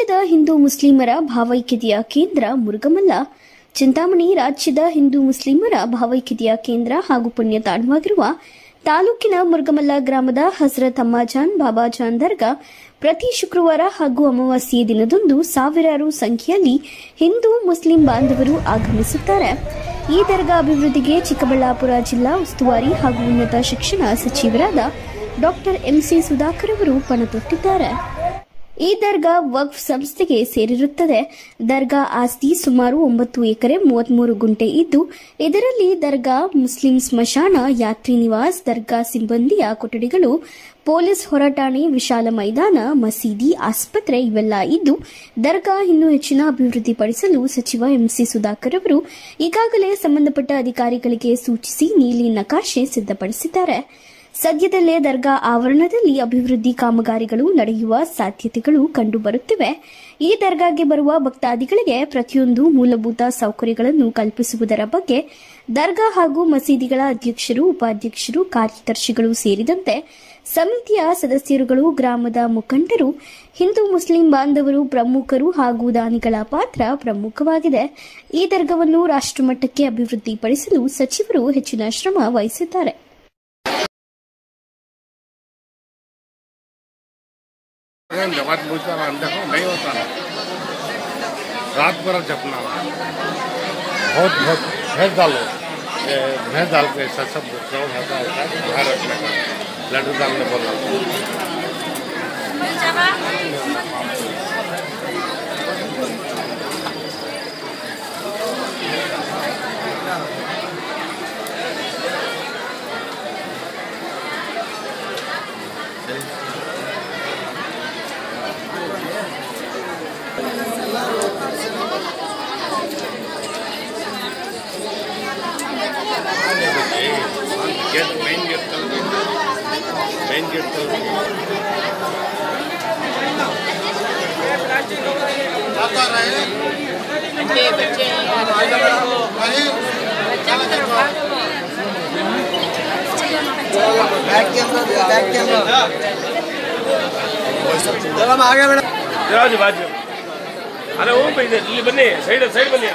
ರಾಜ್ಯದ ಹಿಂದೂ ಮುಸ್ಲಿಮರ ಭಾವೈಕ್ಯತೆಯ ಕೇಂದ್ರ ಮುರುಗಮಲ್ಲ. ಚಿಂತಾಮಣಿ ರಾಜ್ಯದ ಹಿಂದೂ ಮುಸ್ಲಿಮರ ಭಾವೈಕ್ಯತೆಯ ಕೇಂದ್ರ ಹಾಗೂ ಪುಣ್ಯ ತಾಣವಾಗಿರುವ ತಾಲೂಕಿನ ಮುರುಗಮಲ್ಲ ಗ್ರಾಮದ ಹಜರತ್ ಅಮ್ಮಾಜಾನ್ ಬಾಬಾಜಾನ್ ದರ್ಗಾ ಪ್ರತಿ ಶುಕ್ರವಾರ ಹಾಗೂ ಅಮಾವಾಸ್ಯೆ ದಿನದಂದು ಸಾವಿರಾರು ಸಂಖ್ಯೆಯಲ್ಲಿ ಹಿಂದೂ ಮುಸ್ಲಿಂ ಬಾಂಧವರು ಆಗಮಿಸುತ್ತಾರೆ. ಈ ದರ್ಗಾ ಅಭಿವೃದ್ಧಿಗೆ ಚಿಕ್ಕಬಳ್ಳಾಪುರ ಜಿಲ್ಲಾ ಉಸ್ತುವಾರಿ ಹಾಗೂ ಉನ್ನತ ಶಿಕ್ಷಣ ಸಚಿವರಾದ ಡಾ ಎಂಸಿ ಸುಧಾಕರ್ ಅವರು ಪಣ ತೊಟ್ಟಿದ್ದಾರೆ. ಈ ದರ್ಗಾ ವಕ್ಫ್ ಸಂಸ್ಥೆಗೆ ಸೇರಿರುತ್ತದೆ. ದರ್ಗಾ ಆಸ್ತಿ ಸುಮಾರು 9 ಎಕರೆ 33 ಗುಂಟೆ ಇದ್ದು, ಇದರಲ್ಲಿ ದರ್ಗಾ, ಮುಸ್ಲಿಂ ಸ್ಮಶಾನ, ಯಾತ್ರಿ ನಿವಾಸ್, ದರ್ಗಾ ಸಿಬ್ಬಂದಿಯ ಕೊಠಡಿಗಳು, ಪೊಲೀಸ್ ಹೊರಠಾಣೆ, ವಿಶಾಲ ಮೈದಾನ, ಮಸೀದಿ, ಆಸ್ಪತ್ರೆ ಇವೆಲ್ಲ ಇದ್ದು, ದರ್ಗಾ ಇನ್ನೂ ಹೆಚ್ಚಿನ ಅಭಿವೃದ್ಧಿಪಡಿಸಲು ಸಚಿವ ಎಂಸಿ ಸುಧಾಕರ್ ಅವರು ಈಗಾಗಲೇ ಸಂಬಂಧಪಟ್ಟ ಅಧಿಕಾರಿಗಳಿಗೆ ಸೂಚಿಸಿ ನೀಲಿ ನಕಾಶೆ ಸಿದ್ಧಪಡಿಸಿದ್ದಾರೆ. ಸದ್ಯದಲ್ಲೇ ದರ್ಗಾ ಆವರಣದಲ್ಲಿ ಅಭಿವೃದ್ಧಿ ಕಾಮಗಾರಿಗಳು ನಡೆಯುವ ಸಾಧ್ಯತೆಗಳು ಕಂಡುಬರುತ್ತಿವೆ. ಈ ದರ್ಗಾಗೆ ಬರುವ ಭಕ್ತಾದಿಗಳಿಗೆ ಪ್ರತಿಯೊಂದು ಮೂಲಭೂತ ಸೌಕರ್ಯಗಳನ್ನು ಕಲ್ಪಿಸುವುದರ ಬಗ್ಗೆ ದರ್ಗಾ ಹಾಗೂ ಮಸೀದಿಗಳ ಅಧ್ಯಕ್ಷರು, ಉಪಾಧ್ಯಕ್ಷರು, ಕಾರ್ಯದರ್ಶಿಗಳು ಸೇರಿದಂತೆ ಸಮಿತಿಯ ಸದಸ್ಯರುಗಳು, ಗ್ರಾಮದ ಮುಖಂಡರು, ಹಿಂದೂ ಮುಸ್ಲಿಂ ಬಾಂಧವರು, ಪ್ರಮುಖರು ಹಾಗೂ ದಾನಿಗಳ ಪಾತ್ರ ಪ್ರಮುಖವಾಗಿದೆ. ಈ ದರ್ಗಾವನ್ನು ರಾಷ್ಟ್ರಮಟ್ಟಕ್ಕೆ ಅಭಿವೃದ್ಧಿಪಡಿಸಲು ಸಚಿವರು ಹೆಚ್ಚಿನ ಶ್ರಮ ವಹಿಸಿದ್ದಾರೆ. जमात पूछता देखो नहीं होता ना, रात भर जपना, बहुत बहुत भैंस डालो, भैंस डाल के सब क्राउड होता है बाहर रखने का, लड्डू डालने बोला मेन गेट अरे वो बन्नी सैड बन्नी